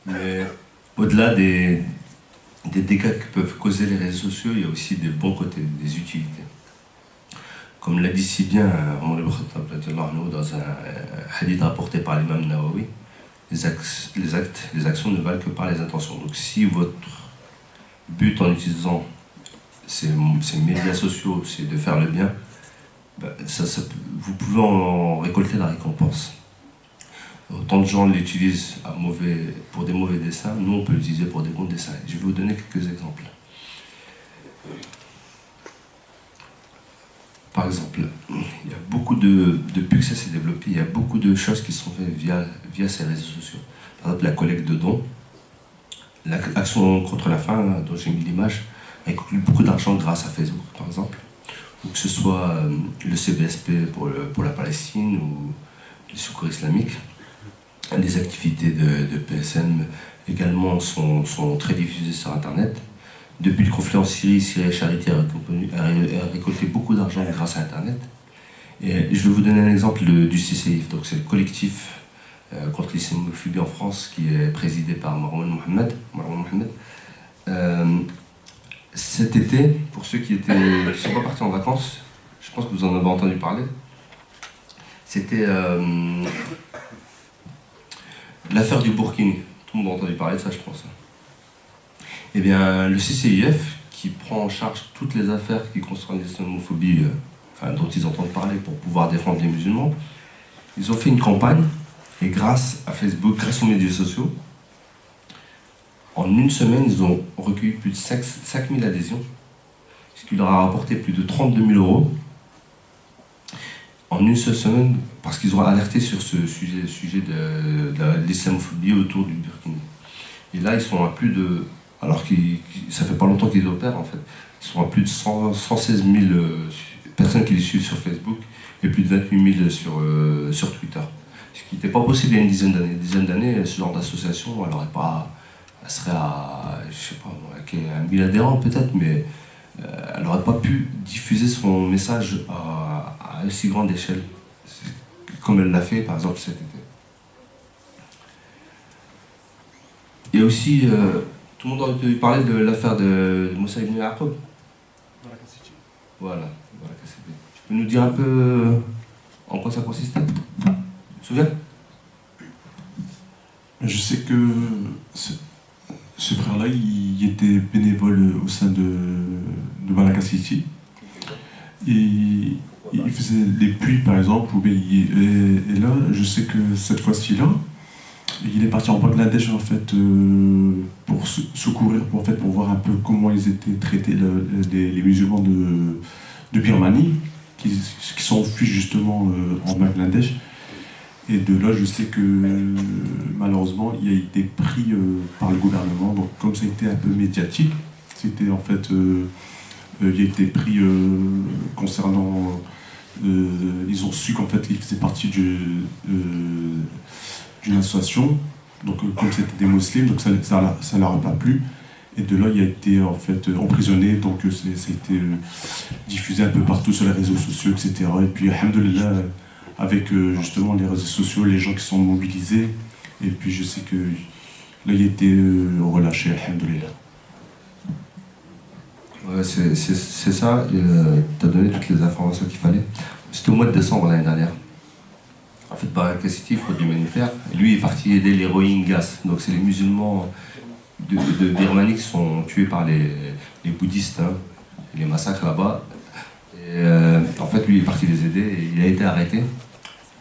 Mais au-delà des dégâts que peuvent causer les réseaux sociaux, il y a aussi des bons côtés, des utilités. Comme l'a dit si bien Omar ibn Khattab radiallahu anhu, dans un hadith rapporté par l'imam Nawawi, les actions ne valent que par les intentions. Donc si votre but en utilisant ces médias sociaux, c'est de faire le bien, ben, vous pouvez en récolter la récompense. Autant de gens l'utilisent pour des mauvais dessins, nous on peut l'utiliser pour des bons dessins. Je vais vous donner quelques exemples. Par exemple, il y a beaucoup de depuis que ça s'est développé, il y a beaucoup de choses qui sont faites via ces réseaux sociaux. Par exemple, la collecte de dons, l'action contre la faim, dont j'ai mis l'image, a eu beaucoup d'argent grâce à Facebook, par exemple. Ou que ce soit le CBSP pour la Palestine ou le Secours islamique. Les activités de PSM également sont très diffusées sur Internet. Depuis le conflit en Syrie, Syrie Charité a récolté beaucoup d'argent grâce à Internet. Et je vais vous donner un exemple du CCIF. Donc c'est le collectif contre l'islamophobie en France qui est présidé par Marwan Mohamed. Cet été, pour ceux qui ne sont pas partis en vacances, je pense que vous en avez entendu parler, c'était l'affaire du Burkini. Tout le monde a entendu parler de ça, je pense. Eh bien, le CCIF, qui prend en charge toutes les affaires qui concernent l'islamophobie, dont ils entendent parler pour pouvoir défendre les musulmans, ils ont fait une campagne, et grâce à Facebook, grâce aux médias sociaux, en une semaine, ils ont recueilli plus de 5000 adhésions, ce qui leur a rapporté plus de 32 000 euros. En une seule semaine, parce qu'ils ont alerté sur ce sujet de l'islamophobie autour du Burkini. Et là, ils sont à plus de... Alors que ça fait pas longtemps qu'ils opèrent, en fait. Ils sont à plus de 116 000 personnes qui les suivent sur Facebook et plus de 28 000 sur Twitter. Ce qui n'était pas possible il y a une dizaine d'années. Ce genre d'association, elle serait à, je sais pas, à 1000 adhérents peut-être, mais elle n'aurait pas pu diffuser son message à aussi grande échelle, comme elle l'a fait par exemple cet été. Il y a aussi, tout le monde a entendu parler de l'affaire de Moussa ibn Yaqub. Voilà, tu peux nous dire un peu en quoi ça consistait? Tu te souviens? Je sais que ce frère-là, il était bénévole au sein de Baraka City. Et il faisait des puits, par exemple. Et là, je sais que cette fois-ci-là, il est parti en Bangladesh, en fait, pour secourir, pour voir un peu comment ils étaient traités, les musulmans de Birmanie, qui sont fuis justement en Bangladesh. Et de là, je sais que malheureusement, il a été pris par le gouvernement. Donc, comme ça a été un peu médiatique, c'était en fait, il a été pris concernant. Ils ont su qu'en fait, il faisait partie d'une association. Donc, comme c'était des musulmans, donc ça leur a pas plu. Et de là, il a été en fait emprisonné. Donc, ça a été diffusé un peu partout sur les réseaux sociaux, etc. Et puis, alhamdoulilah, avec justement les réseaux sociaux, les gens qui sont mobilisés. Et puis je sais que là, il a été relâché, alhamdoulilah. Ouais, c'est ça, tu as donné toutes les informations qu'il fallait. C'était au mois de décembre l'année dernière. En fait, Baraka City, il faut de l'humanitaire. Lui, il est parti aider les Rohingyas. Donc c'est les musulmans de Birmanie qui sont tués par les bouddhistes, hein, les massacres là-bas. Et en fait, lui, il est parti les aider et il a été arrêté.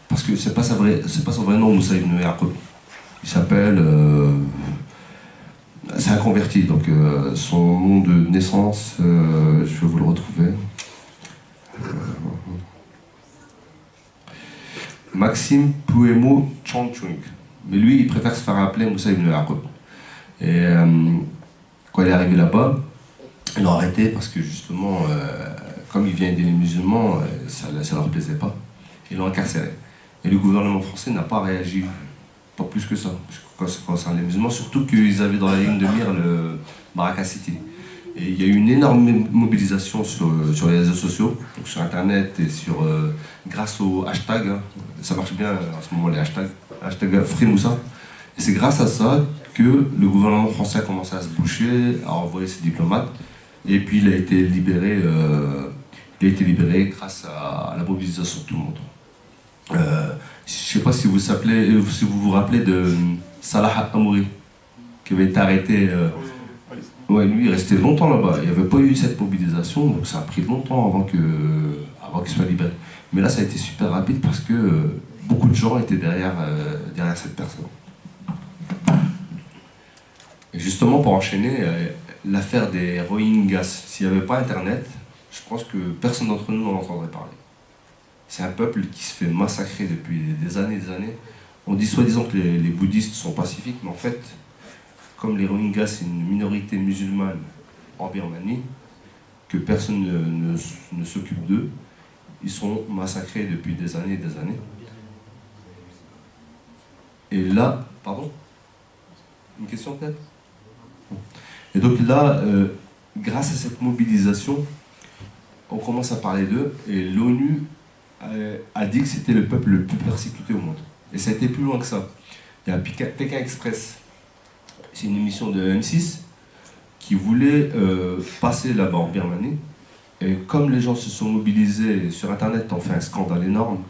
Parce que c'est pas son vrai nom, Moussa ibn Yaqub. Il s'appelle... c'est un converti, donc son nom de naissance, je vais vous le retrouver. Maxime Puemo Changchung. Mais lui, il préfère se faire appeler Moussa ibn Yaqub. Et quand il est arrivé là-bas, ils l'ont arrêté parce que justement, comme il vient aider les musulmans, ça leur plaisait pas. Ils l'ont incarcéré. Et le gouvernement français n'a pas réagi, pas plus que ça, quand ça concerne les musulmans, surtout qu'ils avaient dans la ligne de mire le Baraka City. Et il y a eu une énorme mobilisation sur les réseaux sociaux, donc sur Internet et grâce aux hashtags, hein. Ça marche bien en ce moment les hashtags Free Moussa. Et c'est grâce à ça que le gouvernement français a commencé à se boucher, à envoyer ses diplomates, et puis il a été libéré grâce à la mobilisation de tout le monde. Je ne sais pas si vous vous rappelez de Salah Hamouri, qui avait été arrêté. Ouais, lui, il restait longtemps là-bas. Il n'y avait pas eu cette mobilisation, donc ça a pris longtemps avant qu'il soit libéré. Mais là, ça a été super rapide parce que beaucoup de gens étaient derrière cette personne. Et justement, pour enchaîner, l'affaire des Rohingyas, s'il n'y avait pas Internet, je pense que personne d'entre nous n'en entendrait parler. C'est un peuple qui se fait massacrer depuis des années et des années. On dit soi-disant que les bouddhistes sont pacifiques, mais en fait, comme les Rohingyas, c'est une minorité musulmane en Birmanie, que personne ne s'occupe d'eux, ils sont massacrés depuis des années et des années. Et là, pardon ? Une question peut-être ? Et donc là, grâce à cette mobilisation, on commence à parler d'eux, et l'ONU a dit que c'était le peuple le plus persécuté au monde. Et ça a été plus loin que ça. Il y a Pékin Express, c'est une émission de M6 qui voulait passer là-bas en Birmanie. Et comme les gens se sont mobilisés sur Internet, ont fait un scandale énorme,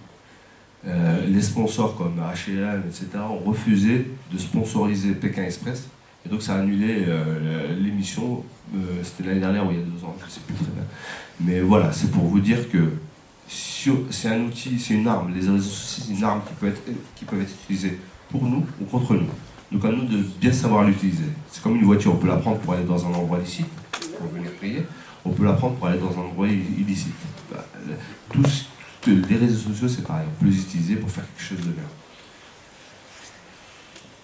les sponsors comme H&M, etc. ont refusé de sponsoriser Pékin Express. Et donc ça a annulé l'émission. C'était l'année dernière ou il y a 2 ans, je ne sais plus très bien. Mais voilà, c'est pour vous dire que c'est un outil, c'est une arme. Les réseaux sociaux, c'est une arme qui peuvent être utilisées pour nous ou contre nous. Donc à nous de bien savoir l'utiliser. C'est comme une voiture, on peut la prendre pour aller dans un endroit licite, pour venir prier. On peut la prendre pour aller dans un endroit illicite. Les réseaux sociaux, c'est pareil, on peut les utiliser pour faire quelque chose de bien.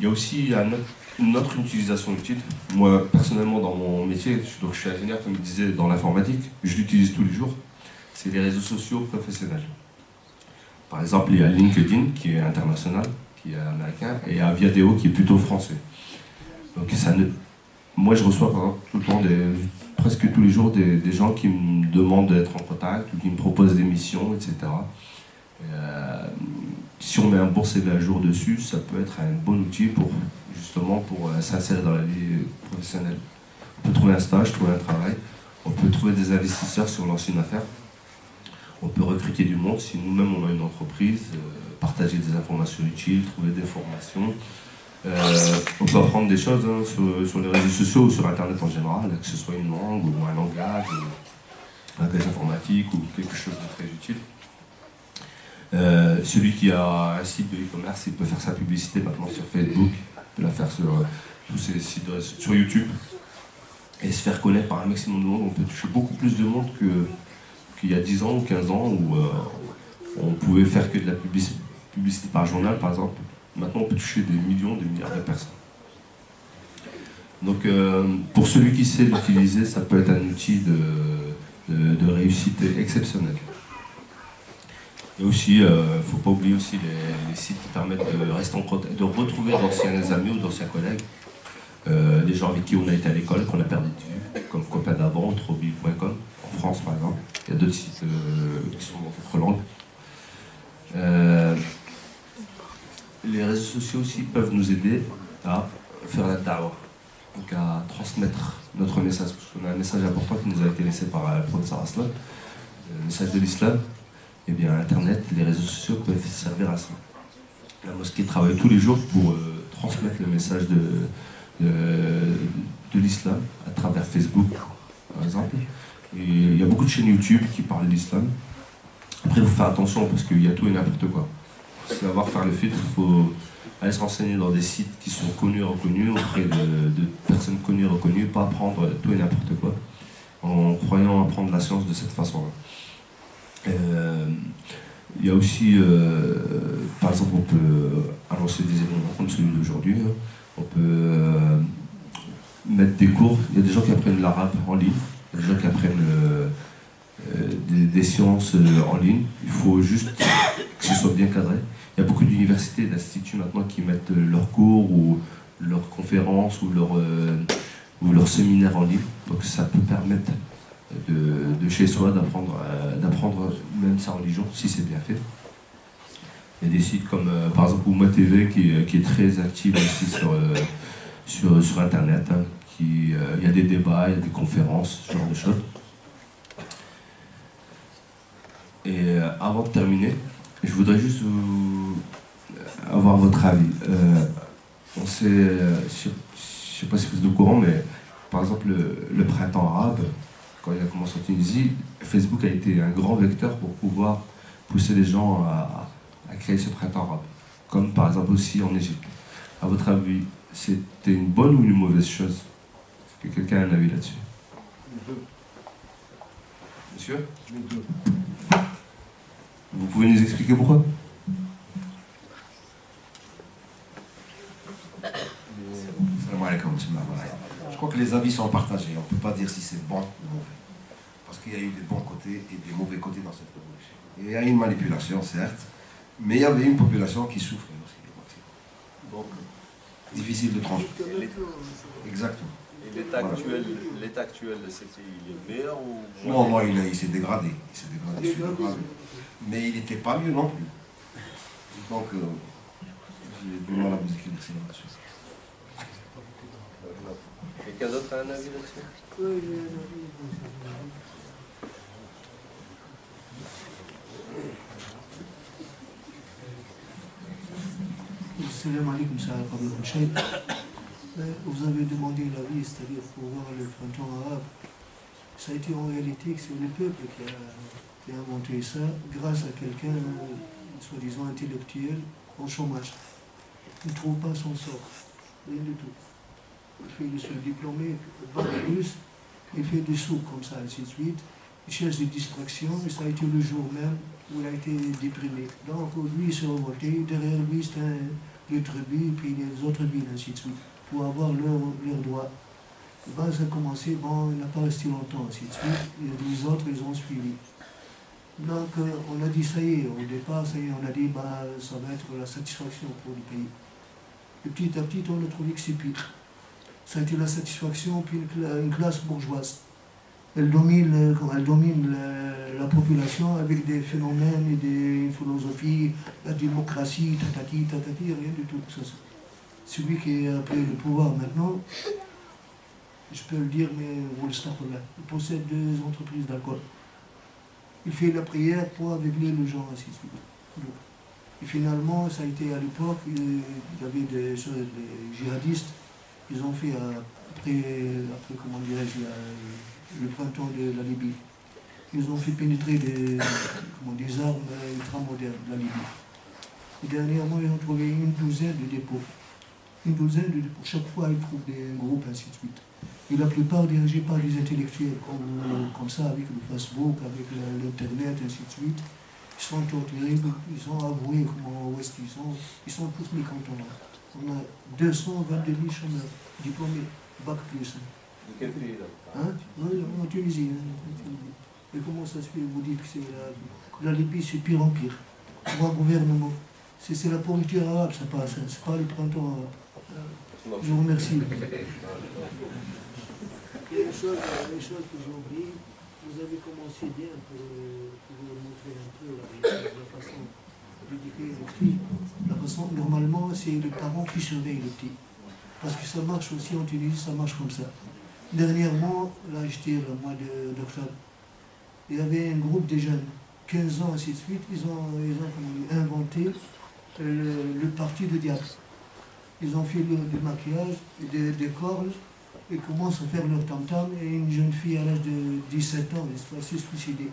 Il y a aussi une autre utilisation utile. Moi, personnellement, dans mon métier, je suis ingénieur, comme je disais, dans l'informatique, je l'utilise tous les jours. C'est les réseaux sociaux professionnels. Par exemple, il y a LinkedIn, qui est international, qui est américain, et il y a Viadeo, qui est plutôt français. Donc moi, je reçois par exemple, tout le temps, presque tous les jours, des gens qui me demandent d'être en contact, ou qui me proposent des missions, etc. Si on met un bon CV à jour dessus, ça peut être un bon outil pour s'insérer dans la vie professionnelle. On peut trouver un stage, trouver un travail, on peut trouver des investisseurs si on lance une affaire, on peut recruter du monde si nous-mêmes on a une entreprise, partager des informations utiles, trouver des formations. On peut apprendre des choses sur les réseaux sociaux ou sur Internet en général, que ce soit une langue ou un langage informatique ou quelque chose de très utile. Celui qui a un site de e-commerce, il peut faire sa publicité maintenant sur Facebook, il peut la faire sur tous ces sites sur YouTube et se faire connaître par un maximum de monde. On peut toucher beaucoup plus de monde qu'il y a 10 ans ou 15 ans où on pouvait faire que de la publicité par journal par exemple. Maintenant on peut toucher des millions, des milliards de personnes. Donc pour celui qui sait l'utiliser, ça peut être un outil de réussite exceptionnelle. Et aussi, il ne faut pas oublier aussi les sites qui permettent de rester en contact, de retrouver d'anciens amis ou d'anciens collègues, des gens avec qui on a été à l'école, qu'on a perdu de vue, comme Copains d'avant, Trobi.com, en France par exemple. Il y a d'autres sites qui sont en d'autres langues. Les réseaux sociaux aussi peuvent nous aider à faire la da'wah, donc à transmettre notre message, parce qu'on a un message important qui nous a été laissé par le prophète sallallahu alayhi wa sallam, le message de l'islam. Eh bien, Internet, les réseaux sociaux peuvent servir à ça. La mosquée travaille tous les jours pour transmettre le message de l'islam à travers Facebook, par exemple. Et il y a beaucoup de chaînes YouTube qui parlent de l'islam. Après, il faut faire attention parce qu'il y a tout et n'importe quoi. Pour savoir faire le filtre, il faut aller se renseigner dans des sites qui sont connus et reconnus, auprès de personnes connues et reconnues, pas apprendre tout et n'importe quoi, en croyant apprendre la science de cette façon-là. Il y a aussi, par exemple, on peut annoncer des événements comme celui d'aujourd'hui. On peut mettre des cours. Il y a des gens qui apprennent l'arabe en ligne. Il y a des gens qui apprennent des sciences en ligne. Il faut juste que ce soit bien cadré. Il y a beaucoup d'universités et d'instituts maintenant qui mettent leurs cours ou leurs conférences ou leurs séminaires en ligne. Donc ça peut permettre de chez soi d'apprendre même sa religion si c'est bien fait. Il y a des sites comme par exemple Ouma TV qui est très active aussi sur Internet. Hein, il y a des débats, il y a des conférences, ce genre de choses. Et avant de terminer, je voudrais juste avoir votre avis. On sait, je ne sais pas si vous êtes au courant, mais par exemple le printemps arabe, quand il a commencé en Tunisie, Facebook a été un grand vecteur pour pouvoir pousser les gens à créer ce printemps arabe. Comme par exemple aussi en Égypte. À votre avis, c'était une bonne ou une mauvaise chose? Est-ce que quelqu'un a un avis là-dessus? Monsieur? Vous pouvez nous expliquer pourquoi? Je crois que les avis sont partagés. On ne peut pas dire si c'est bon ou mauvais. Parce qu'il y a eu des bons côtés et des mauvais côtés dans cette révolution. Il y a eu une manipulation, certes, mais il y avait une population qui souffrait aussi. Donc, difficile de trancher. Exactement. Et l'état actuel de ce pays, il est meilleur ou... Non, il s'est dégradé. Il s'est dégradé. Mais il n'était pas mieux non plus. Donc, j'ai du mal à vous éclaircir là-dessus. Quelqu'un d'autre a un avis là-dessus? Oui, j'ai un avis. Salam alaikum, vous avez demandé l'avis, c'est-à-dire pour voir le printemps arabe. Ça a été en réalité que c'est le peuple qui a inventé ça grâce à quelqu'un, soi-disant intellectuel, en chômage. Il ne trouve pas son sort, rien du tout. Il se diplômé, bac plus, il fait des sous comme ça, ainsi de suite. Il cherche des distractions, et ça a été le jour même où il a été déprimé. Donc lui, il s'est revolté, derrière lui, c'était les tribus, puis les autres villes, ainsi de suite, pour avoir leurs droits. Ben, ça a commencé, bon, il n'a pas resté longtemps, ainsi de suite, et les autres, ils ont suivi. Donc on a dit, ça y est, au départ, ça y est, on a dit, bah, ça va être la satisfaction pour le pays. Et petit à petit, on a trouvé que c'est pire. Ça a été la satisfaction, puis une classe bourgeoise. Elle domine la population avec des phénomènes et des philosophies, la démocratie, tatati, rien du tout. Celui qui a pris le pouvoir maintenant, je peux le dire, mais vous le savez, il possède 2 entreprises d'alcool. Il fait la prière pour aveugler les gens, ainsi de suite. Et finalement, ça a été à l'époque, il y avait des djihadistes. Ils ont fait, après comment dirais-je, le printemps de la Libye, ils ont fait pénétrer des armes ultramodernes de la Libye. Et dernièrement, ils ont trouvé une douzaine de dépôts. Une douzaine de dépôts. Chaque fois, ils trouvent des groupes, ainsi de suite. Et la plupart dirigés par des intellectuels, comme ça, avec le Facebook, avec l'Internet, ainsi de suite. Ils sont torturés, ils ont avoué où est-ce qu'ils sont. Ils sont tous mécontents. On a 222 000 chômeurs diplômés, bac plus. De quel pays là? Hein? En Tunisie. Et comment ça se fait? Vous dites que c'est la Libye, c'est pire en pire. Pour un gouvernement. C'est la pourriture arabe, ça passe. C'est pas le printemps arabe. Je vous remercie. Il y a une chose que j'ai oubliée. Vous avez commencé bien pour vous montrer un peu la façon d'éduquer les petits. La façon, normalement, c'est les parents qui surveillent les petits. Parce que ça marche aussi en Tunisie, ça marche comme ça. Dernièrement, là, j'étais le mois d'octobre, il y avait un groupe de jeunes, 15 ans, ainsi de suite, ils ont inventé le parti de diable. Ils ont fait du maquillage, des cornes, ils commencent à faire leur tam-tam, et une jeune fille à l'âge de 17 ans, elle s'est suicidée.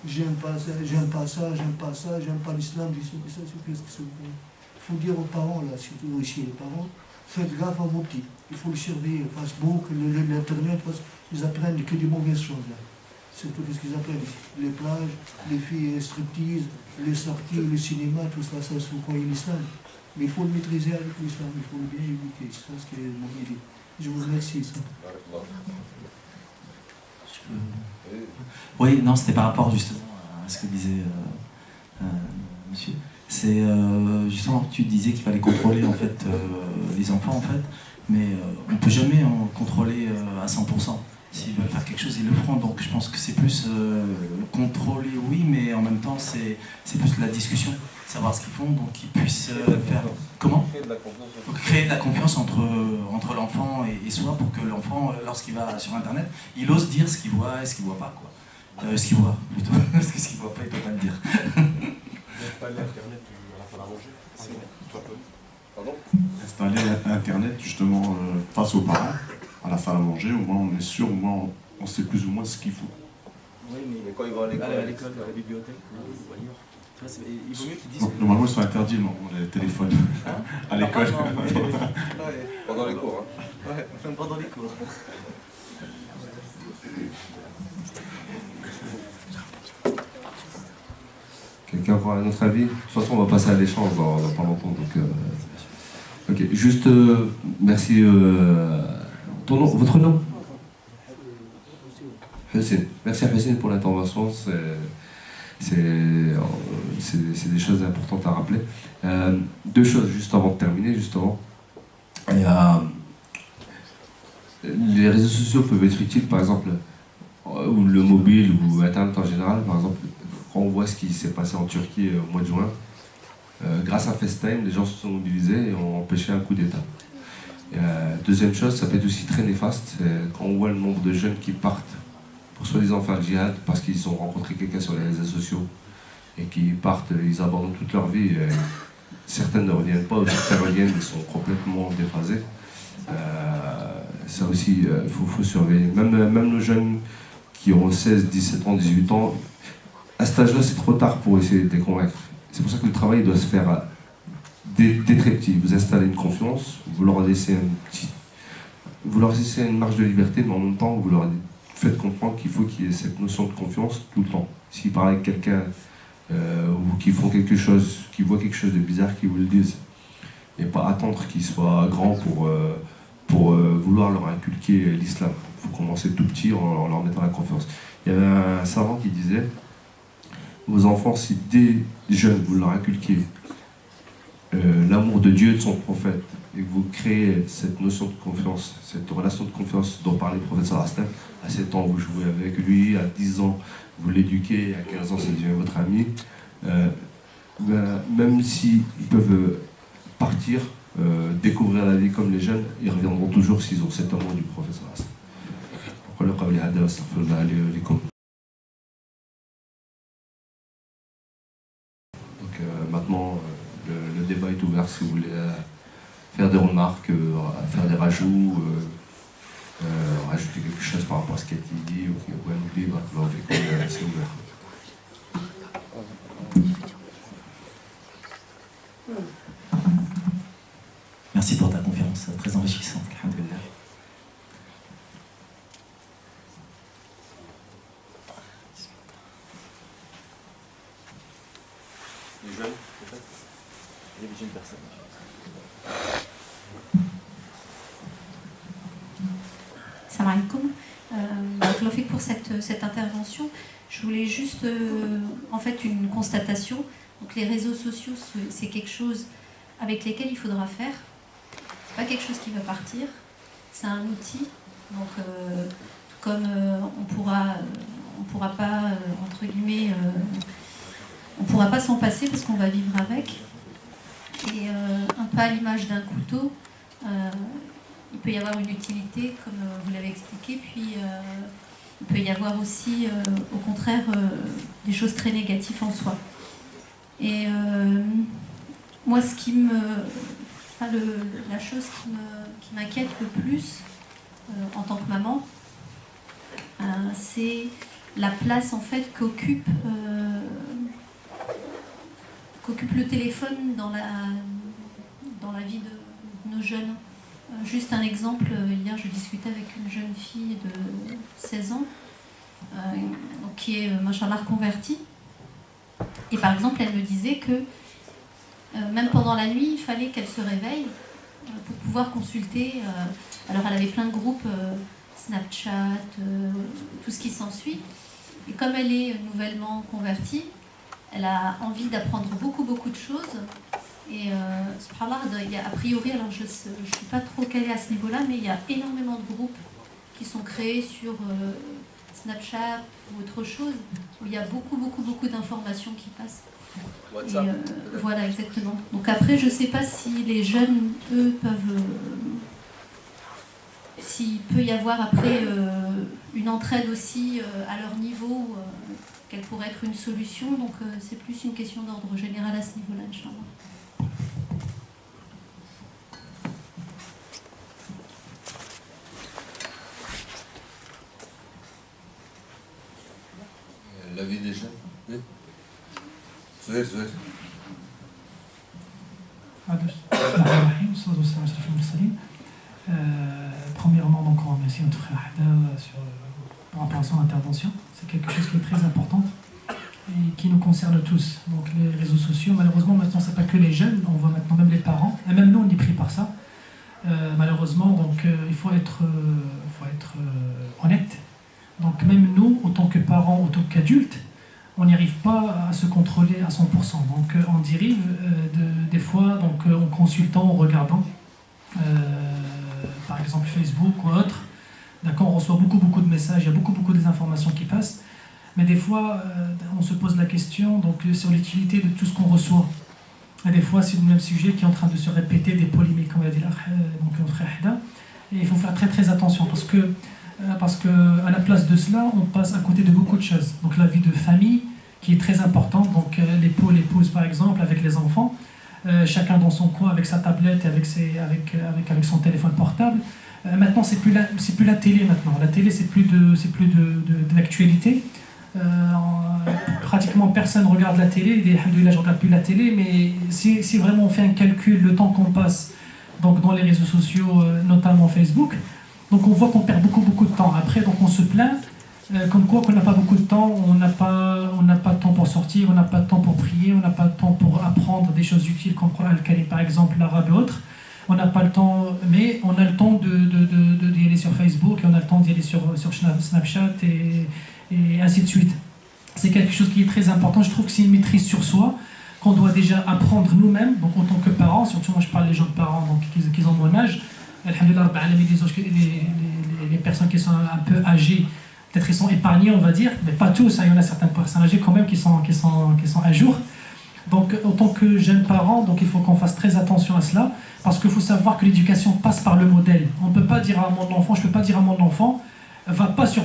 J'aime pas ça, j'aime pas ça, j'aime pas ça, j'aime pas l'islam, je sais que ça, c'est qu'est-ce que c'est. Il faut dire aux parents, là, surtout ici les parents, faites gaffe à vos petits. Il faut les surveiller, Facebook, l'Internet, parce qu'ils apprennent que des mauvaises choses, là. C'est tout ce qu'ils apprennent. Les plages, les filles striptease, les sorties, le cinéma, tout ça, ça se croit l'islam. Mais il faut le maîtriser avec l'islam, il faut le bien éduquer. C'est ça ce que mon idée. Je vous remercie. Ça. Oui, non, c'était par rapport justement à ce que disait monsieur. C'est justement, tu disais qu'il fallait contrôler en fait les enfants en fait, mais on ne peut jamais en contrôler à 100%. s'ils veulent faire quelque chose, ils le feront. Donc je pense que c'est plus contrôler, oui, mais en même temps, c'est plus la discussion, savoir ce qu'ils font, donc qu'ils puissent faire... Comment ? Donc, créer de la confiance entre l'enfant et soi, pour que l'enfant, lorsqu'il va sur Internet, il ose dire ce qu'il voit et ce qu'il voit pas, quoi. Ce qu'il voit, plutôt. Parce que ce qu'il voit pas, il peut pas le dire. Installer Internet à la salle à manger, c'est toi, pardon ? Installer Internet justement face aux parents, à la salle à manger, au moins on est sûr, au moins on sait plus ou moins ce qu'il faut. Oui, Mais quand ils vont à l'école, à l'école, à la bibliothèque ou ailleurs. Tu vois, il vaut mieux qu'ils disent. Donc, normalement ils sont interdits, non, les téléphones. Hein À l'école. pendant les cours. Hein. Ouais, même pendant les cours. Quelqu'un a encore un autre avis? De toute façon, on va passer à l'échange dans pas longtemps. Donc, ok, juste merci. Votre nom? Hussein. Merci à Hussein pour l'intervention. C'est des choses importantes à rappeler. Deux choses juste avant de terminer, justement. Les réseaux sociaux peuvent être utiles, par exemple, ou le mobile ou Internet en général, par exemple. Quand on voit ce qui s'est passé en Turquie au mois de juin, grâce à FaceTime, les gens se sont mobilisés et ont empêché un coup d'État. Deuxième chose, ça peut être aussi très néfaste, quand on voit le nombre de jeunes qui partent pour soi-disant faire le djihad parce qu'ils ont rencontré quelqu'un sur les réseaux sociaux et qui partent, ils abandonnent toute leur vie. Certaines ne reviennent pas, ou certaines reviennent, ils sont complètement déphasés. Ça aussi, il faut surveiller. Même nos jeunes qui ont 16, 17 ans, 18 ans, à cet âge-là, c'est trop tard pour essayer de les convaincre. C'est pour ça que le travail doit se faire dès très petit. Vous installez une confiance, vous leur laissez vous leur laissez une marge de liberté, mais en même temps, vous leur faites comprendre qu'il faut qu'il y ait cette notion de confiance tout le temps. S'ils parlent avec quelqu'un ou qu'ils font quelque chose, qu'ils voient quelque chose de bizarre, qu'ils vous le disent. Et pas attendre qu'ils soient grands pour vouloir leur inculquer l'islam. Il faut commencer tout petit en leur mettant la confiance. Il y avait un savant qui disait: vos enfants, si dès jeunes vous leur inculquez l'amour de Dieu et de son prophète, et que vous créez cette notion de confiance, cette relation de confiance dont parlait le prophète sallallahu alayhi wa sallam, à 7 ans vous jouez avec lui, à 10 ans vous l'éduquez, à 15 ans ça devient votre ami, même s'ils peuvent partir, découvrir la vie comme les jeunes, ils reviendront toujours s'ils ont cet amour du prophète sallallahu alayhi wa sallam. Donc maintenant, le débat est ouvert si vous voulez faire des remarques, faire des rajouts, rajouter quelque chose par rapport à ce qui a été dit ou un oubli, c'est ouvert. Merci pour ta conférence, très enrichissante. Alhamdulillah. Les jeunes, peut-être. Il y a des jeunes personnes. Salam alaikum. Barakallahu pour cette intervention. Je voulais juste en fait une constatation. Donc les réseaux sociaux, c'est quelque chose avec lesquels il faudra faire. C'est pas quelque chose qui va partir. C'est un outil. Donc comme on pourra pas entre guillemets on pourra pas s'en passer parce qu'on va vivre avec. Et un peu à l'image d'un couteau, il peut y avoir une utilité, comme vous l'avez expliqué, puis il peut y avoir aussi, au contraire, des choses très négatives en soi. Et moi, la chose qui m'inquiète le plus en tant que maman, c'est la place en fait qu'occupe le téléphone dans la vie de nos jeunes. Juste un exemple, hier je discutais avec une jeune fille de 16 ans qui est, machallah, convertie. Et par exemple, elle me disait que même pendant la nuit, il fallait qu'elle se réveille pour pouvoir consulter. Alors elle avait plein de groupes, Snapchat, tout ce qui s'ensuit. Et comme elle est nouvellement convertie, elle a envie d'apprendre beaucoup de choses. Et subhanallah, il y a a priori, alors je ne suis pas trop calée à ce niveau-là, mais il y a énormément de groupes qui sont créés sur Snapchat ou autre chose, où il y a beaucoup d'informations qui passent. WhatsApp. Voilà, exactement. Donc après, je ne sais pas si les jeunes, eux, peuvent... s'il peut y avoir après une entraide aussi à leur niveau, quelle pourrait être une solution. Donc c'est plus une question d'ordre général à ce niveau-là, Inch'Allah. L'avis des jeunes. Oui. Zouer. Premièrement, donc, on remercie notre frère Hada par rapport à son intervention. C'est quelque chose qui est très important et qui nous concerne tous. Donc les réseaux sociaux, malheureusement, maintenant, c'est pas que les jeunes, on voit maintenant même les parents, et même nous, on est pris par ça. Malheureusement, donc il faut être honnête. Donc même nous, en tant que parents, en tant qu'adultes, on n'y arrive pas à se contrôler à 100%. Donc on dérive des fois donc, en consultant, en regardant, par exemple Facebook ou autre. D'accord, on reçoit beaucoup de messages, il y a beaucoup d'informations qui passent. Mais des fois, on se pose la question donc, sur l'utilité de tout ce qu'on reçoit. Et des fois, c'est le même sujet qui est en train de se répéter, des polémiques, comme l'a dit notre frère Hada. Et il faut faire très attention parce que à la place de cela, on passe à côté de beaucoup de choses. Donc la vie de famille qui est très importante, donc l'époux, l'épouse par exemple, avec les enfants, chacun dans son coin avec sa tablette et avec son téléphone portable. Maintenant, c'est plus la télé maintenant. La télé, c'est plus de l'actualité. Pratiquement personne regarde la télé. Alhamdoulilah, je ne regarde plus la télé, mais si vraiment on fait un calcul, le temps qu'on passe donc dans les réseaux sociaux, notamment Facebook, donc on voit qu'on perd beaucoup de temps. Après, donc on se plaint comme quoi qu'on n'a pas beaucoup de temps, on n'a pas de temps pour sortir, on n'a pas de temps pour prier, on n'a pas de temps pour apprendre des choses utiles comme Al-Karim par exemple, l'arabe et autres. On n'a pas le temps, mais on a le temps d'y aller sur Facebook, et on a le temps d'y aller sur Snapchat et ainsi de suite. C'est quelque chose qui est très important. Je trouve que c'est une maîtrise sur soi qu'on doit déjà apprendre nous-mêmes, donc en tant que parents, surtout moi je parle des gens de parents donc, qui ont mon âge. Alhamdulillah, les personnes qui sont un peu âgées, peut-être ils sont épargnés, on va dire, mais pas tous, il y en a certaines personnes âgées quand même qui sont à jour. Donc en tant que jeunes parents, donc, il faut qu'on fasse très attention à cela, parce qu'il faut savoir que l'éducation passe par le modèle. On ne peut pas dire à mon enfant, je ne peux pas dire à mon enfant, va pas sur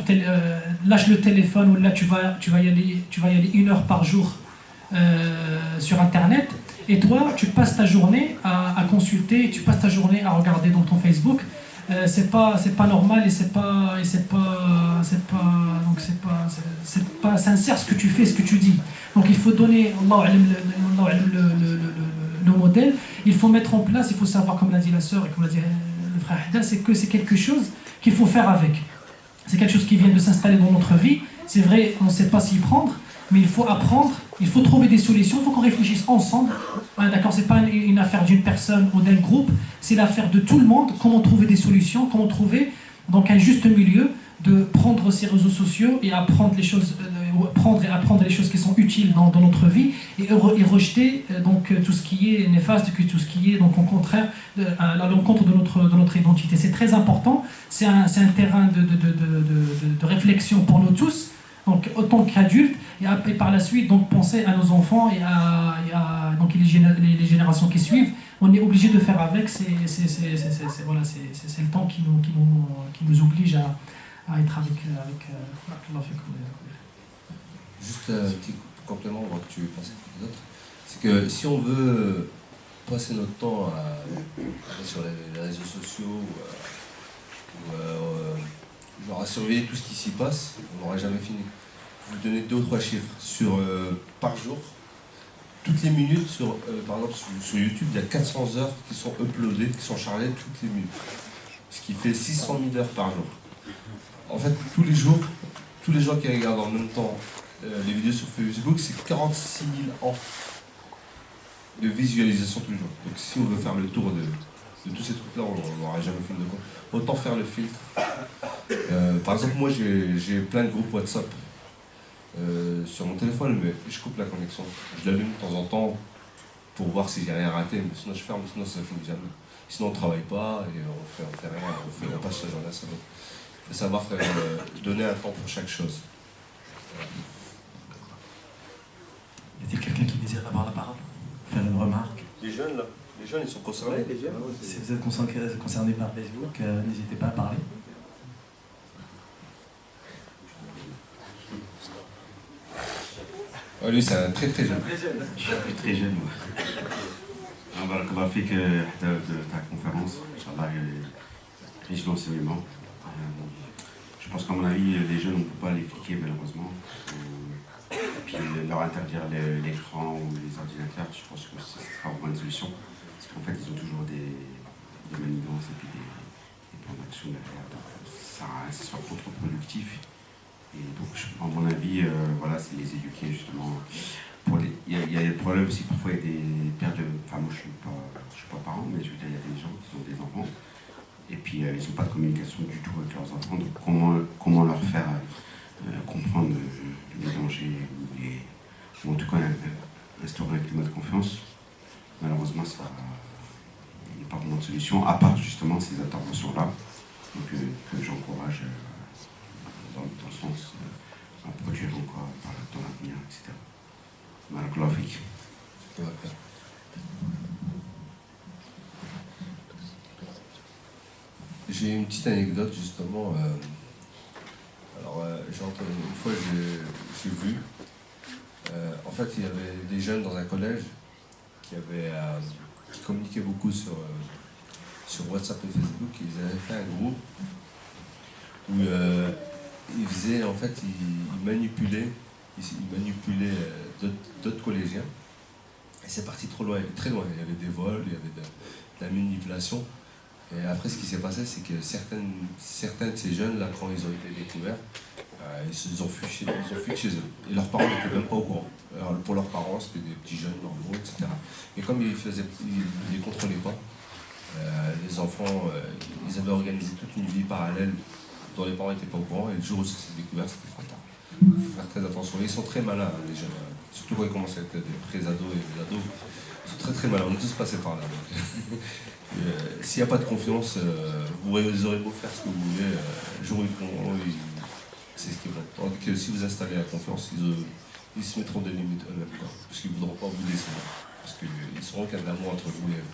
lâche le téléphone, ou là tu vas y aller 1 heure par jour sur internet, et toi tu passes ta journée à consulter, tu passes ta journée à regarder dans ton Facebook. C'est pas normal et c'est pas sincère ce que tu fais, ce que tu dis. Donc il faut donner le modèle, il faut mettre en place, il faut savoir, comme l'a dit la sœur et comme l'a dit le frère Hada, c'est que c'est quelque chose qu'il faut faire avec. C'est quelque chose qui vient de s'installer dans notre vie. C'est vrai, on ne sait pas s'y prendre, mais il faut apprendre, il faut trouver des solutions, il faut qu'on réfléchisse ensemble. D'accord, c'est pas une affaire d'une personne ou d'un groupe, c'est l'affaire de tout le monde. Comment trouver des solutions, comment trouver donc un juste milieu de prendre ces réseaux sociaux et apprendre les choses, apprendre les choses qui sont utiles dans notre vie et rejeter donc tout ce qui est néfaste, tout ce qui est donc au contraire à l'encontre de notre identité. C'est très important. C'est un terrain de réflexion pour nous tous. Donc, autant qu'adultes, et par la suite, donc, penser à nos enfants et à donc, les générations qui suivent. On est obligé de faire avec, c'est le temps qui nous oblige à être avec Juste un petit complément, voir que tu penses à d'autres. C'est que si on veut passer notre temps à aller sur les réseaux sociaux genre à surveiller tout ce qui s'y passe, on n'aura jamais fini. Je vais vous donner 2 ou 3 chiffres. Par jour, toutes les minutes, par exemple sur YouTube, il y a 400 heures qui sont uploadées, qui sont chargées toutes les minutes. Ce qui fait 600 000 heures par jour. En fait, tous les jours, tous les gens qui regardent en même temps les vidéos sur Facebook, c'est 46 000 ans de visualisation tous les jours. Donc si on veut faire le tour de tous ces trucs-là, on n'aura jamais fini de quoi. Autant faire le filtre. Par exemple, moi j'ai plein de groupes WhatsApp sur mon téléphone, mais je coupe la connexion. Je l'allume de temps en temps pour voir si j'ai rien raté, mais sinon je ferme, sinon ça finit jamais. Sinon on ne travaille pas et on fait rien, on passe la journée à ça. Il de savoir donner un temps pour chaque chose. Y a-t-il quelqu'un qui désire avoir la parole? Faire une remarque? Les jeunes, là, les jeunes, ils sont concernés. Si vous êtes concerné par Facebook, n'hésitez pas à parler. Ouais, lui, c'est un très très jeune. Je suis très jeune. بارك الله فيك حضرت تاع الconférence. Inch'Allah, riche d'enseignement. Je pense qu'à mon avis, les jeunes, on ne peut pas les fliquer malheureusement. Et puis leur interdire l'écran ou les ordinateurs, je pense que ce sera vraiment une solution. Parce qu'en fait, ils ont toujours des manigances et puis des plans d'action derrière. Donc, ça sera contre-productif. Et donc, à mon avis, voilà, c'est les éduquer justement. Il y a des problèmes aussi, parfois il y a des pères de... Enfin, moi je suis pas parent, mais je veux dire, il y a des gens qui ont des enfants. Et puis ils n'ont pas de communication du tout avec leurs enfants. Donc comment leur faire comprendre les dangers ou en tout cas instaurer un climat de confiance. Malheureusement, ça, il n'y a pas vraiment de solution, à part justement ces interventions-là, que j'encourage dans le sens à produire encore dans l'avenir, etc. Barakallahu fik. J'ai une petite anecdote justement. J'ai entendu une fois, j'ai vu. En fait, il y avait des jeunes dans un collège qui communiquaient beaucoup sur WhatsApp et Facebook. Ils avaient fait un groupe où ils faisaient, en fait, ils manipulaient d'autres collégiens. Et c'est parti trop loin, très loin. Il y avait des vols, il y avait de la manipulation. Et après, ce qui s'est passé, c'est que certains de ces jeunes, là, quand ils ont été découverts, ils ont fui de chez eux. Et leurs parents n'étaient même pas au courant. Alors, pour leurs parents, c'était des petits jeunes normaux, etc. Et comme ils ne les contrôlaient pas, les enfants, ils avaient organisé toute une vie parallèle dont les parents n'étaient pas au courant. Et le jour où ça s'est découvert, c'était trop tard. Il faut faire très attention. Ils sont très malins, les jeunes. Surtout quand ils commencent à être des pré-ados et des ados. Ils sont très très malins. On est tous passés par là. S'il n'y a pas de confiance, vous aurez beau faire ce que vous voulez. Le jour où ils pourront, c'est ce qu'ils vont. Tandis que si vous installez la confiance, ils se mettront des limites eux-mêmes. Parce qu'ils ne voudront pas vous laisser. Parce qu'ils sauront qu'il y a de l'amour entre vous et eux.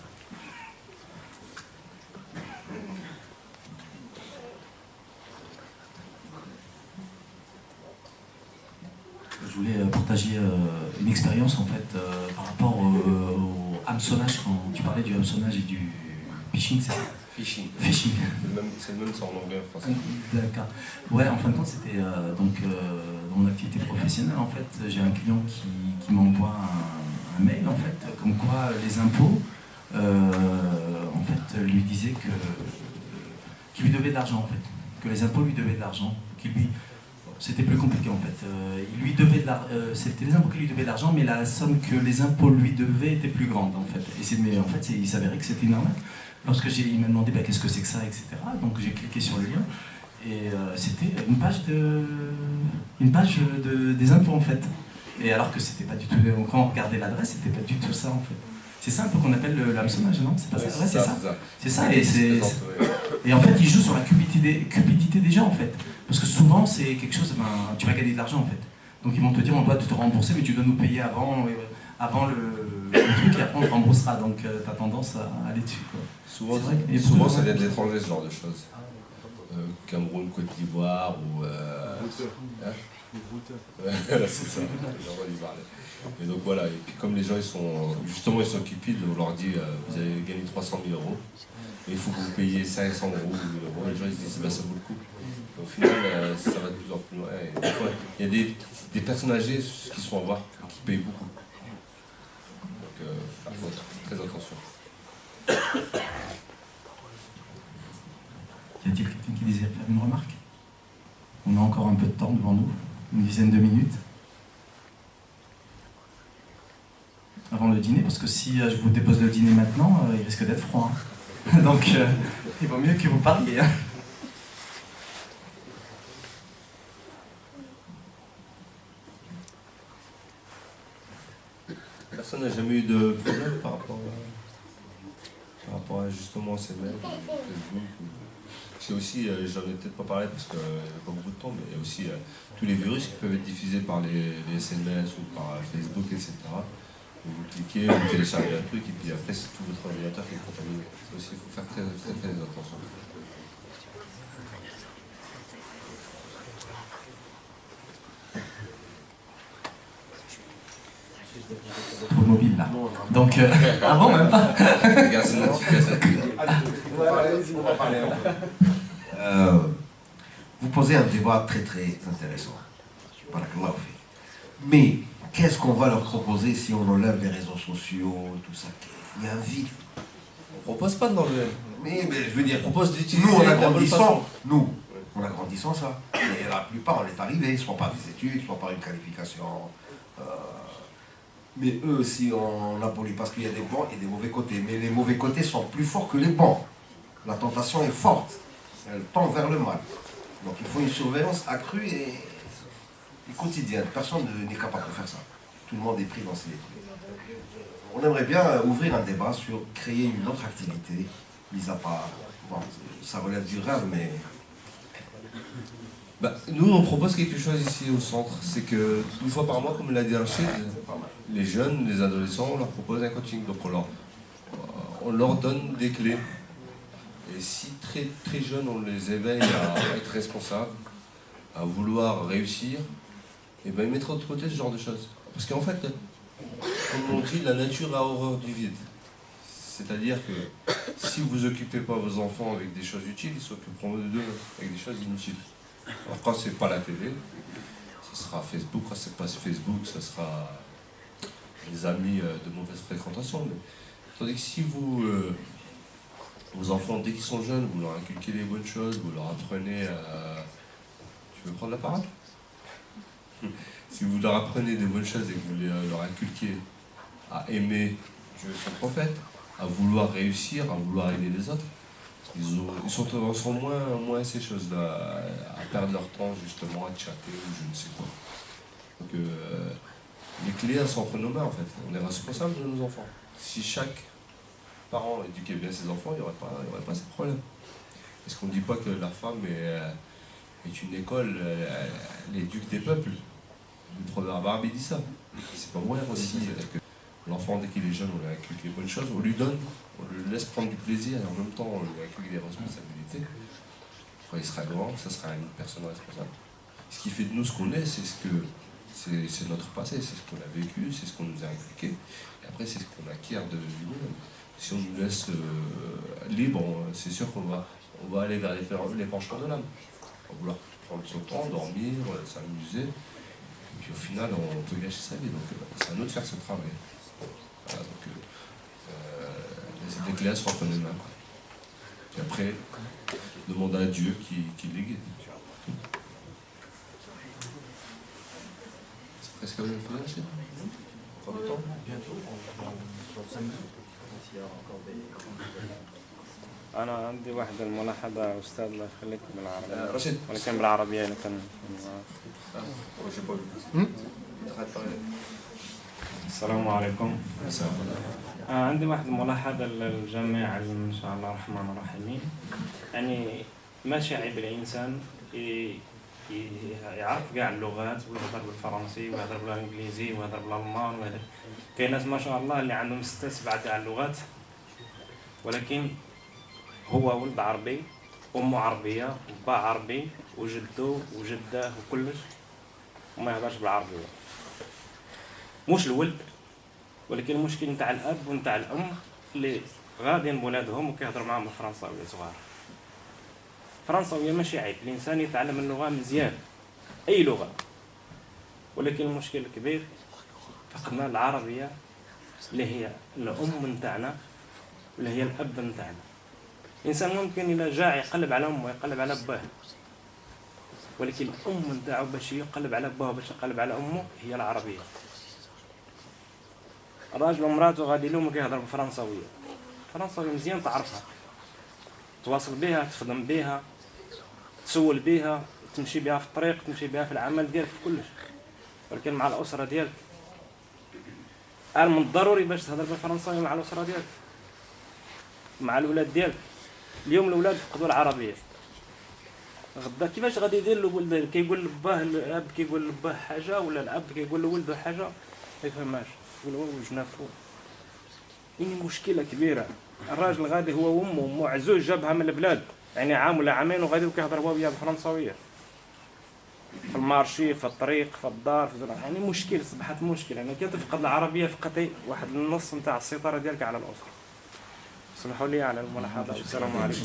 Je voulais partager une expérience en fait par rapport au hameçonnage, quand tu parlais du hameçonnage et du phishing, c'est ça? Phishing. Phishing. C'est le même ça en anglais, en français. D'accord. Ouais, en fin de compte, c'était donc dans mon activité professionnelle, en fait, j'ai un client qui m'envoie un mail, en fait, comme quoi les impôts, en fait, lui disaient qu'il lui devait de l'argent, en fait, que les impôts lui devaient de l'argent, c'était plus compliqué en fait. C'était les impôts qui lui devaient de l'argent, mais la somme que les impôts lui devaient était plus grande en fait. Mais en fait, il s'avérait que c'était une arnaque. Lorsque il m'a demandé qu'est-ce que c'est que ça, etc. Donc j'ai cliqué sur le lien et c'était une page des impôts en fait. Et alors que c'était pas du tout. Quand on regardait l'adresse, c'était pas du tout ça en fait. C'est ça un peu qu'on appelle le hameçonnage, non? C'est pas ça? Ouais, c'est ça. Et en fait, il joue sur la cupidité des gens en fait. Parce que souvent, c'est quelque chose, tu vas gagner de l'argent en fait. Donc ils vont te dire, on doit te rembourser, mais tu dois nous payer avant le truc et après on te remboursera. Donc tu as tendance à aller dessus. Quoi. Souvent ça vient de l'étranger, ce genre de choses. Cameroun, Côte d'Ivoire ou... Voilà, c'est ça, et donc voilà, et puis comme les gens ils sont cupides, on leur dit vous allez gagner 300 000 euros, et il faut que vous payiez 500 euros ou 1 000 euros, les gens ils se disent ça vaut le coup. Et au final, ça va de plus en plus loin. Et des fois, il y a des personnes âgées qui se font avoir, qui payent beaucoup. Donc, faut faire très attention. Y a-t-il quelqu'un qui désire faire une remarque? On a encore un peu de temps devant nous, une dizaine de minutes. Avant le dîner, parce que si je vous dépose le dîner maintenant, il risque d'être froid. Hein. Donc, il vaut mieux que vous parliez. Hein. Personne n'a jamais eu de problème par rapport à justement ces mails, Facebook. C'est aussi, j'en ai peut-être pas parlé parce qu'il n'y a pas beaucoup de temps, mais il y a aussi tous les virus qui peuvent être diffusés par les SMS ou par Facebook, etc. Vous cliquez, vous téléchargez un truc et puis après c'est tout votre ordinateur qui est contaminé. Ça aussi, il faut faire très attention. Pour le mobile là. Donc, ah bon, même pas. Vous posez un débat très intéressant. Mais qu'est-ce qu'on va leur proposer si on enlève les réseaux sociaux, tout ça? Il y a un vide. On propose pas de l'enlever. Mais je veux dire, on propose d'utiliser. Nous, en agrandissant ça. Et la plupart, on est arrivés, soit par des études, soit par une qualification. Mais eux, si on abolit, parce qu'il y a des bons et des mauvais côtés. Mais les mauvais côtés sont plus forts que les bons. La tentation est forte. Elle tend vers le mal. Donc il faut une surveillance accrue et quotidienne. Personne n'est capable de faire ça. Tout le monde est pris dans ces trucs. On aimerait bien ouvrir un débat sur créer une autre activité, mis à part. Bon, ça relève du rêve, mais. Nous, on propose quelque chose ici au centre. C'est que, une fois par mois, comme l'a dit Rachid, les jeunes, les adolescents, on leur propose un coaching. Donc on leur donne des clés. Et si très jeunes, on les éveille à être responsables, à vouloir réussir, et bien ils mettront de côté ce genre de choses. Parce qu'en fait, comme on dit, la nature a horreur du vide. C'est-à-dire que si vous occupez pas vos enfants avec des choses utiles, ils s'occuperont d'eux avec des choses inutiles. Alors quand c'est pas la télé, ce sera Facebook. Quand c'est pas Facebook, ce sera les amis de mauvaise fréquentation. Mais, tandis que si vos enfants, dès qu'ils sont jeunes, vous leur inculquez les bonnes choses, vous leur apprenez à... Tu veux prendre la parole? Si vous leur apprenez des bonnes choses et que vous leur inculquez à aimer Dieu et son prophète, à vouloir réussir, à vouloir aider les autres, ils sont moins ces choses-là, à perdre leur temps justement à chatter ou je ne sais quoi. Donc les clés, elles sont entre nos mains en fait. On est responsable de nos enfants. Si chaque parent éduquait bien ses enfants, il n'y aurait pas ces problèmes. Est-ce qu'on ne dit pas que la femme est une école, elle éduque des peuples? Le proverbe arabe dit ça. C'est pas vrai aussi. Que l'enfant, dès qu'il est jeune, on lui inculque les bonnes choses, on lui donne, on lui laisse prendre du plaisir et en même temps on lui inculque des responsabilités. Quand il sera grand, ça sera une personne responsable. Ce qui fait de nous ce qu'on est, c'est notre passé, c'est ce qu'on a vécu, c'est ce qu'on nous a inculqué. Et après, c'est ce qu'on acquiert de nous-mêmes. Si on nous laisse libre, c'est sûr qu'on va aller vers les penchements de l'âme. On va vouloir prendre son temps, dormir, s'amuser. Et puis au final, on peut gâcher sa vie. Donc c'est à nous de faire ce travail. Voilà, donc les clés sont entre les mains. Puis après, demander à Dieu qui les guide. C'est presque comme il faut lâcher. Encore du temps? Bientôt, dans 5 minutes. S'il y a encore des... أنا عندي واحدة الملاحظة أستاذ الله يخليك بالعربية رشيد ولكن بالعربية لكن السلام عليكم. عندي واحدة ملاحظة للجميع إن شاء الله الرحمن الرحيم. يعني ماشي عيب الإنسان يعرف كاع اللغات ويهضر بالفرنسي ويهضر بالانجليزي ويهضر بالالمان ويهضر. كاين ناس ما شاء الله اللي عندهم 6 7 تاع اللغات ولكن هو ولد عربي امه عربيه وبا عربي وجدو وجداه وكلش وما يهضرش بالعربيه. مش الولد ولكن المشكل نتاع الاب ونتاع الام اللي غاديين بولادهم وكيهضروا معاهم بالفرنساويه صغار. فرنساويه ماشي عيب، الانسان يتعلم اللغه مزيان اي لغه، ولكن المشكل الكبير فقدنا العربيه اللي هي الام نتاعنا واللي هي الاب نتاعنا. الانسان ممكن الى جاع يقلب على امه يقلب على باه، ولكن الام نتاعو باش يقلب على باه باش يقلب على امه هي العربيه. الراجل ومراته غادي لهم كيهضروا بالفرنساويه، الفرنساويه مزيان تعرفها، تواصل بها، تخدم بها، تسول بها، تمشي بها في الطريق، تمشي بها في العمل ديالك في كلش. ولكن مع الاسره ديالك من الضروري باش تهضر بالفرنساويه مع الاسره ديالك، مع الاولاد ديالك. اليوم الاولاد فقدوا العربيه، غدا كيفاش غادي يدير الولد كيقول لباه الاب كيقول لباه حاجه ولا الاب كيقول لولده حاجه ما يفهمهاش ولا هو وجنافو. يعني مشكله كبيره. الراجل غادي هو وامه عزوز جابها من البلاد يعني عام ولا عامين وغادي كيهضروا بها بالفرنساويه في المارشي في الطريق في الدار في يعني مشكل صبحت مشكله. يعني كي تفقد العربيه فقدتي واحد النص نتاع السيطره ديالك على الاسره. سمحوا لي على الملاحظه والسلام عليكم.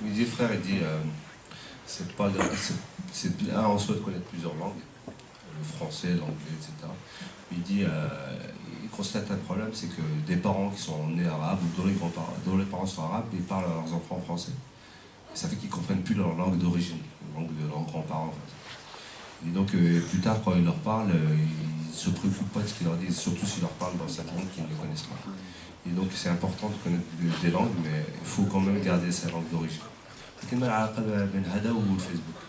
Il dit frère, il dit c'est pas c'est on souhaite connaître plusieurs langues, le français, l'anglais, etc. Il dit il constate un problème, c'est que des parents qui sont nés arabes ou dont les parents sont arabes, ils parlent à leurs enfants en français. Et ça fait qu'ils comprennent plus leur langue d'origine, la langue de leurs grands-parents. En fait. Et donc plus tard quand ils leur parlent, ils se préoccupent pas de ce qu'ils leur disent, surtout s'ils leur parlent dans cette langue qu'ils ne connaissent pas. Et donc c'est important de connaître des langues, mais il faut quand même garder sa langue d'origine. لكن ما العلاقة بين هذا والفيسبوك؟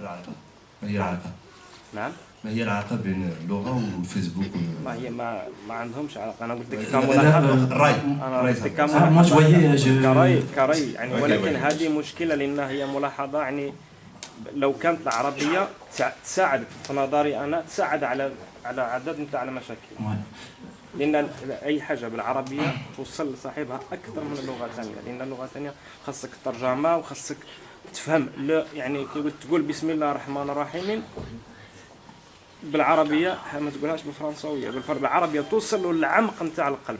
ما هي العلاقة؟ نعم؟ ما هي العلاقة بين اللغة والفيسبوك؟ ما هي ما عندهمش علاقة. أنا قلت لك كملاحظة الرأي. أنا قلت لك كملاحظة كرأي يعني ولكن هذه مشكلة لأنها هي ملاحظة يعني لو كانت العربية تساعد في نظري أنا تساعد على عدد نتاع المشاكل. لأن أي حاجة بالعربية توصل لصاحبها أكثر من اللغة الثانية. لأن اللغة الثانية خاصك ترجمة وخاصك تفهم يعني تقول بسم الله الرحمن الرحيم بالعربية ما تقولهاش بالفرنساوية. بالعربية توصل له العمق نتاع القلب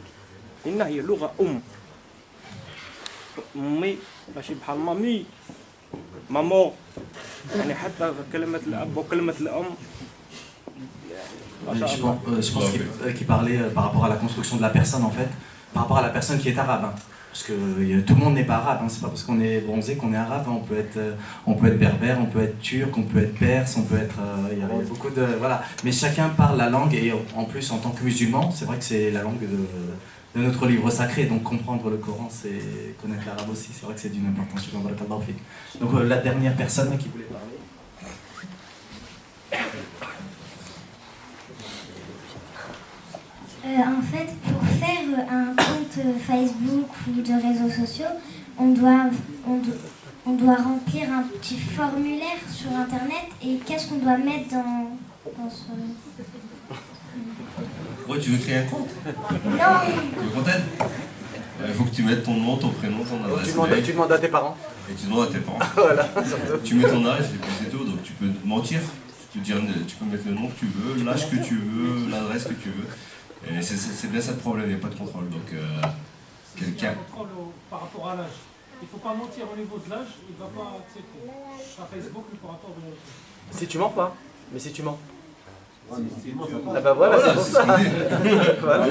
لأنها هي لغة أمي ماشي بحال مامي مامو يعني حتى كلمة الأب وكلمة الأم. Je pense qu'il parlait par rapport à la construction de la personne en fait, par rapport à la personne qui est arabe. Hein. Parce que tout le monde n'est pas arabe, hein. C'est pas parce qu'on est bronzé qu'on est arabe. Hein. On peut être berbère, on peut être turc, on peut être perse, on peut être. Il y a beaucoup de voilà. Mais chacun parle la langue et en plus en tant que musulman, c'est vrai que c'est la langue de notre livre sacré. Donc comprendre le Coran, c'est connaître l'arabe aussi. C'est vrai que c'est d'une importance. Donc la dernière personne qui voulait parler. En fait, pour faire un compte Facebook ou de réseaux sociaux, on doit remplir un petit formulaire sur Internet. Et qu'est-ce qu'on doit mettre dans ce... Ouais, tu veux créer un compte? Non. Tu veux qu'on t'aide? Il faut que tu mettes ton nom, ton prénom, ton adresse mail. Tu demandes à tes parents. Et tu demandes à tes parents. Voilà. Tu mets ton âge et puis c'est tout. Donc tu peux mentir. Tu peux mettre le nom que tu veux, l'âge que tu veux, l'adresse que tu veux. Et c'est bien ça le problème, il n'y a pas de contrôle. Donc quelqu'un... Par rapport à l'âge. Il ne faut pas mentir au niveau de l'âge, il ne va pas accepter. À Facebook, il ne pourra pas ouvrir. Si tu mens pas, mais si tu mens. Ah bah voilà, c'est pour ça. Voilà.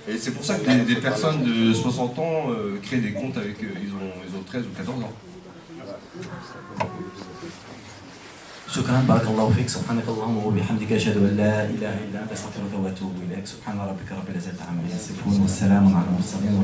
Et c'est pour ça que des personnes de 60 ans créent des comptes avec... ils ont 13 ou 14 ans. شكرا بارك الله فيك سبحانك اللهم وبحمدك اشهد ان لا اله الا انت استغفرك واتوب اليك سبحان ربك رب العزه عما يصفون والسلام على المرسلين